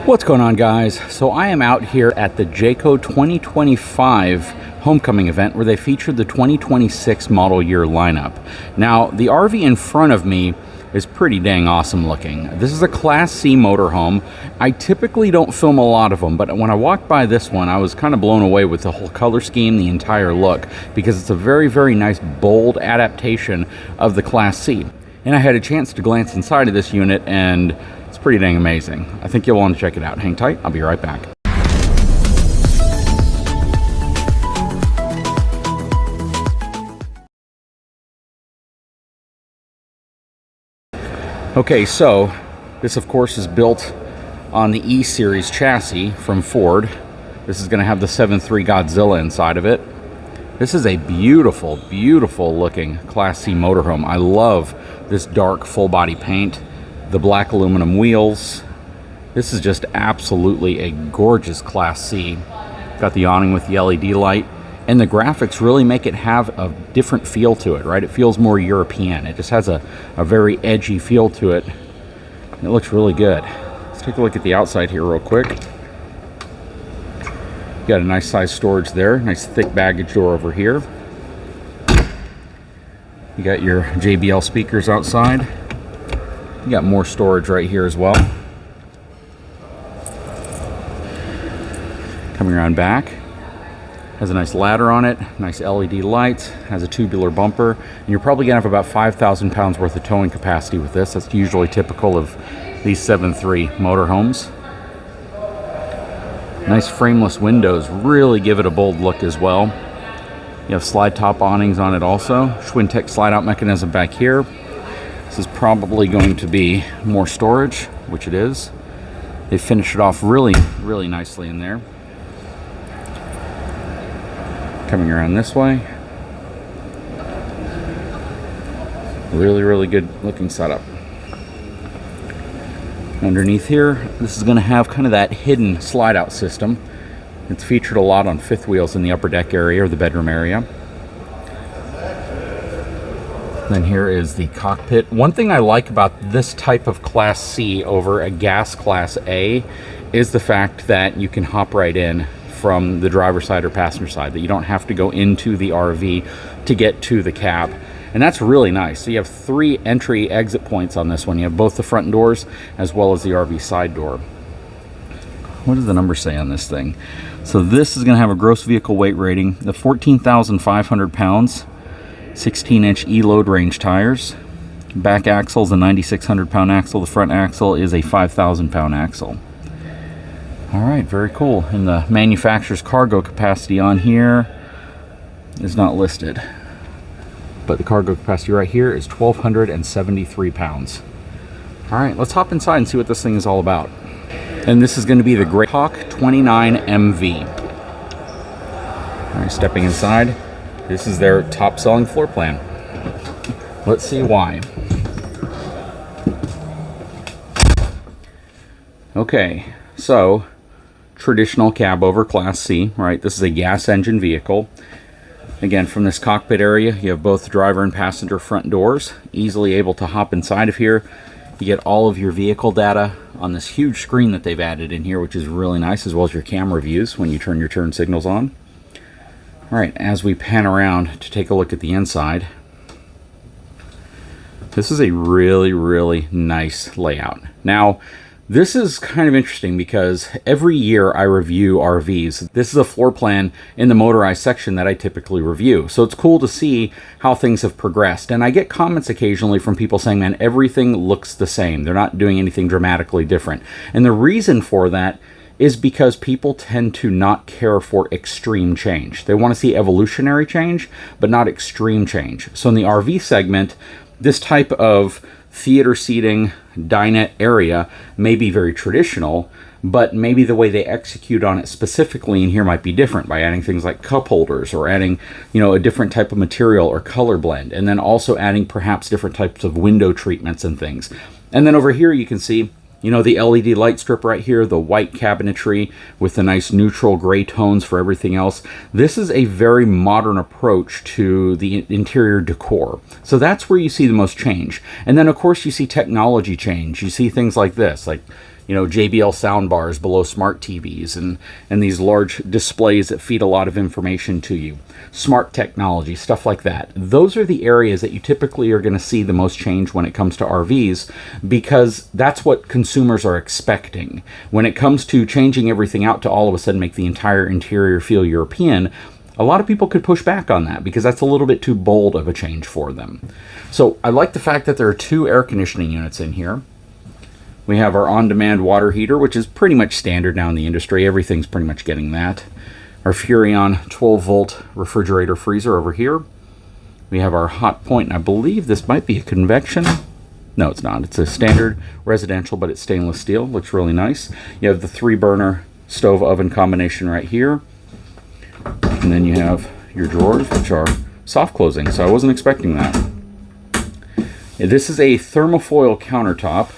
What's going on, guys? So I am out here at the Jayco 2025 homecoming event where they featured the 2026 model year lineup. Now, the RV in front of me is pretty dang awesome looking. This is a Class C motorhome. I typically don't film a lot of them, but when I walked by this one, I was kind of blown away with the whole color scheme, the entire look, because it's a very, very nice, bold adaptation of the Class C. And I had a chance to glance inside of this unit, and it's pretty dang amazing. I think you'll want to check it out. Hang tight, I'll be right back. Okay, so this of course is built on the E-Series chassis from Ford. This is going to have the 7.3 Godzilla inside of it. This is a beautiful, beautiful looking Class C motorhome. I love this dark full body paint, the black aluminum wheels. This is just absolutely a gorgeous Class C. Got the awning with the LED light, and the graphics really make it have a different feel to it, right? It feels more European. It just has a very edgy feel to it. It looks really good. Let's take a look at the outside here real quick. Got a nice size storage there, nice thick baggage door over here. You got your JBL speakers outside. You got more storage right here as well. Coming around back, has a nice ladder on it, nice LED lights, has a tubular bumper, and you're probably gonna have about 5,000 pounds worth of towing capacity with this. That's usually typical of these 7.3 motorhomes. Nice frameless windows really give it a bold look as well. You have slide top awnings on it also. Schwintek slide out mechanism back here. This is probably going to be more storage, which it is. They finished it off really, really nicely in there. Coming around this way. Really, really good looking setup. Underneath here, this is going to have kind of that hidden slide out system. It's featured a lot on fifth wheels in the upper deck area or the bedroom area. Then here is the cockpit. One thing I like about this type of Class C over a gas Class A is the fact that you can hop right in from the driver's side or passenger side, that you don't have to go into the RV to get to the cab. And that's really nice. So you have 3 entry exit points on this one. You have both the front doors as well as the RV side door. What does the number say on this thing? So this is going to have a gross vehicle weight rating of 14,500 pounds, 16-inch E-load range tires. Back axle is a 9,600 pound axle. The front axle is a 5,000 pound axle. All right, very cool. And the manufacturer's cargo capacity on here is not listed, but the cargo capacity right here is 1,273 pounds. All right, let's hop inside and see what this thing is all about. And this is going to be the GREYHAWK 29 MV. All right, stepping inside, this is their top selling floor plan. Let's see why. Okay, so traditional cab over Class C, right? This is a gas engine vehicle. Again, from this cockpit area, you have both driver and passenger front doors, easily able to hop inside of here. You get all of your vehicle data on this huge screen that they've added in here, which is really nice, as well as your camera views when you turn your turn signals on. All right, as we pan around to take a look at the inside, this is a really, really nice layout. Now, this is kind of interesting because every year I review RVs. This is a floor plan in the motorized section that I typically review. So it's cool to see how things have progressed. And I get comments occasionally from people saying, man, everything looks the same. They're not doing anything dramatically different. And the reason for that is because people tend to not care for extreme change. They want to see evolutionary change, but not extreme change. So in the RV segment, this type of theater seating, dinette area may be very traditional, but maybe the way they execute on it specifically in here might be different by adding things like cup holders or adding, you know, a different type of material or color blend, and then also adding perhaps different types of window treatments and things. And then over here you can see, you know, the LED light strip right here, the white cabinetry with the nice neutral gray tones for everything else. This is a very modern approach to the interior decor. So that's where you see the most change. And then of course you see technology change. You see things like this, like, JBL sound bars below smart TVs, and these large displays that feed a lot of information to you. Smart technology, stuff like that. Those are the areas that you typically are going to see the most change when it comes to RVs, because that's what consumers are expecting. When it comes to changing everything out to all of a sudden make the entire interior feel European, a lot of people could push back on that because that's a little bit too bold of a change for them. So I like the fact that there are 2 air conditioning units in here. We have our on-demand water heater, which is pretty much standard now in the industry. Everything's pretty much getting that. Our Furrion 12-volt refrigerator freezer over here. We have our hot point, and I believe this might be a convection. No, it's not. It's a standard residential, but it's stainless steel. Looks really nice. You have the 3-burner stove oven combination right here. And then you have your drawers, which are soft closing, so I wasn't expecting that. This is a thermofoil countertop.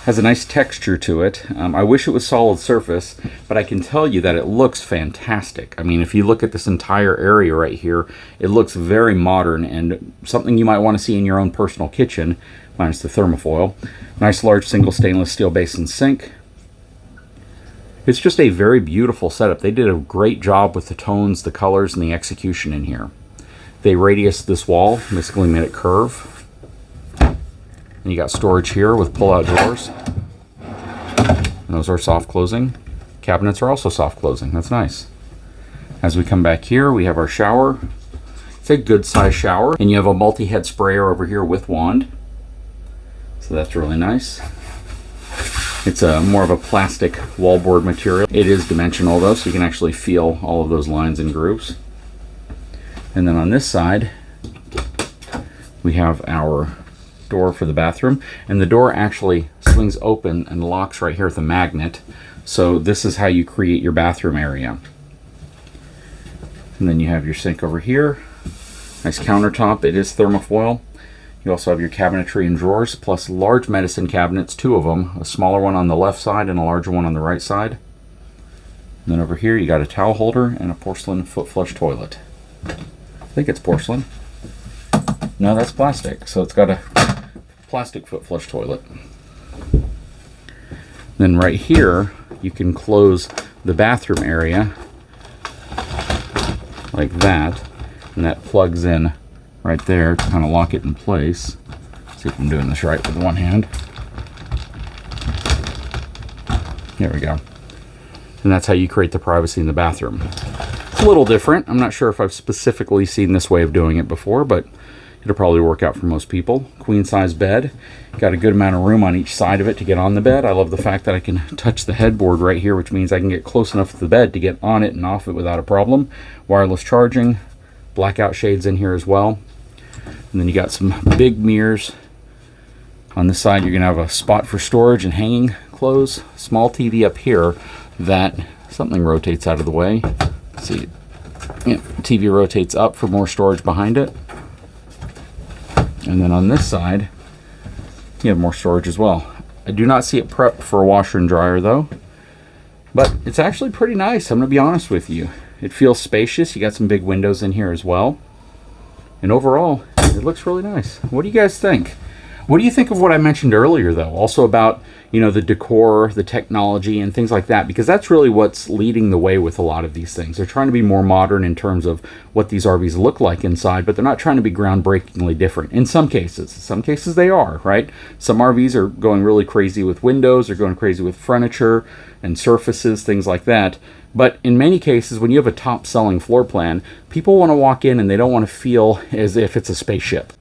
Has a nice texture to it. I wish it was solid surface, but I can tell you that it looks fantastic. I mean, if you look at this entire area right here, it looks very modern and something you might want to see in your own personal kitchen, minus the thermofoil. Nice large single stainless steel basin sink. It's just a very beautiful setup. They did a great job with the tones, the colors, and the execution in here. They radiused this wall, basically made it curve. And you got storage here with pull-out drawers. And those are soft closing. Cabinets are also soft closing. That's nice. As we come back here, we have our shower. It's a good size shower. And you have a multi-head sprayer over here with wand. So that's really nice. It's more of a plastic wallboard material. It is dimensional though, so you can actually feel all of those lines and grooves. And then on this side, we have our door for the bathroom, and the door actually swings open and locks right here with a magnet. So this is how you create your bathroom area. And then you have your sink over here. Nice countertop. It is thermofoil. You also have your cabinetry and drawers, plus large medicine cabinets, 2 of them, a smaller one on the left side and a larger one on the right side. And then over here you got a towel holder and a porcelain foot flush toilet. I think it's porcelain. No, that's plastic. So it's got a plastic foot flush toilet. Then right here you can close the bathroom area like that, and that plugs in right there to kind of lock it in place. Let's see if I'm doing this right with one hand. There we go. And that's how you create the privacy in the bathroom. It's a little different. I'm not sure if I've specifically seen this way of doing it before, but it'll probably work out for most people. Queen size bed. Got a good amount of room on each side of it to get on the bed. I love the fact that I can touch the headboard right here, which means I can get close enough to the bed to get on it and off it without a problem. Wireless charging. Blackout shades in here as well. And then you got some big mirrors. On this side, you're going to have a spot for storage and hanging clothes. Small TV up here that something rotates out of the way. Let's see, yeah, TV rotates up for more storage behind it. And then on this side, you have more storage as well. I do not see it prepped for a washer and dryer though, but it's actually pretty nice. I'm going to be honest with you. It feels spacious. You got some big windows in here as well. And overall, it looks really nice. What do you guys think? What do you think of what I mentioned earlier, though? Also about, the decor, the technology, and things like that, because that's really what's leading the way with a lot of these things. They're trying to be more modern in terms of what these RVs look like inside, but they're not trying to be groundbreakingly different. In some cases they are, right? Some RVs are going really crazy with windows, they're going crazy with furniture and surfaces, things like that. But in many cases, when you have a top-selling floor plan, people want to walk in and they don't want to feel as if it's a spaceship.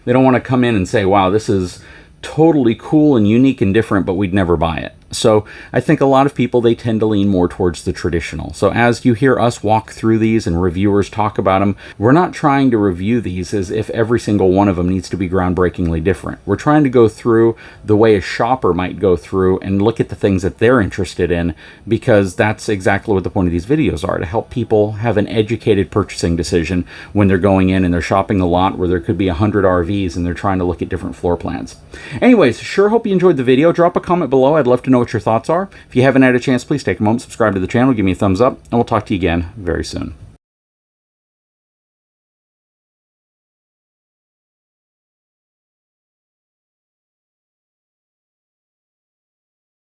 They don't want to come in and say, wow, this is totally cool and unique and different, but we'd never buy it. So I think a lot of people, they tend to lean more towards the traditional. So as you hear us walk through these and reviewers talk about them, we're not trying to review these as if every single one of them needs to be groundbreakingly different. We're trying to go through the way a shopper might go through and look at the things that they're interested in, because that's exactly what the point of these videos are, to help people have an educated purchasing decision when they're going in and they're shopping a lot where there could be 100 RVs and they're trying to look at different floor plans. Anyways, sure hope you enjoyed the video. Drop a comment below. I'd love to know what your thoughts are. If you haven't had a chance, please take a moment, subscribe to the channel, give me a thumbs up, and we'll talk to you again very soon.